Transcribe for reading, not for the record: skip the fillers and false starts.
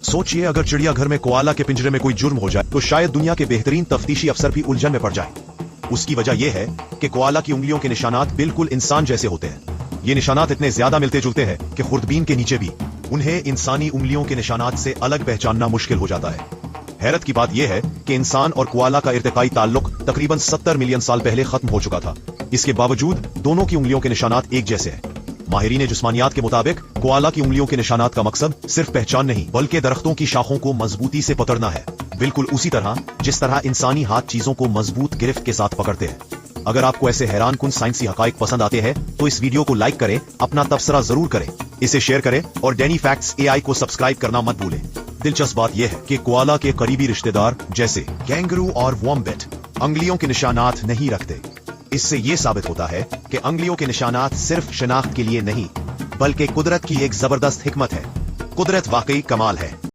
सोचिए अगर चिड़ियाघर में कोआला के पिंजरे में कोई जुर्म हो जाए तो शायद दुनिया के बेहतरीन तफ्तीशी अफसर भी उलझन में पड़ जाए। उसकी वजह यह है कि कोआला की उंगलियों के निशानात बिल्कुल इंसान जैसे होते हैं। ये निशानात इतने ज्यादा मिलते जुलते हैं कि खुर्दबीन के नीचे भी उन्हें इंसानी उंगलियों के निशानात से अलग पहचानना मुश्किल हो जाता है। हैरत की बात यह है कि इंसान और कोआला का इर्तिकाई ताल्लुक तकरीबन 70 मिलियन साल पहले खत्म हो चुका था। इसके बावजूद दोनों की उंगलियों के निशानात एक जैसे हैं। माहिरीन जिस्मानियात के मुताबिक कोआला की उंगलियों के निशानात का मकसद सिर्फ पहचान नहीं बल्कि दरख्तों की शाखों को मजबूती से पकड़ना है, बिल्कुल उसी तरह जिस तरह इंसानी हाथ चीजों को मजबूत गिरफ्त के साथ पकड़ते हैं। अगर आपको ऐसे हैरान कुन साइंसी हकाइक पसंद आते हैं तो इस वीडियो को लाइक करें, अपना तबसरा जरूर करें, इसे शेयर करें और डैनी फैक्ट्स AI को सब्सक्राइब करना मत भूलें। दिलचस्प बात यह है कि कोआला के करीबी रिश्तेदार जैसे कैंगरू और वॉम्बेट उंगलियों के निशानात नहीं रखते। इससे यह साबित होता है कि उंगलियों के निशानात सिर्फ शनाख्त के लिए नहीं बल्कि कुदरत की एक जबरदस्त हिकमत है। कुदरत वाकई कमाल है।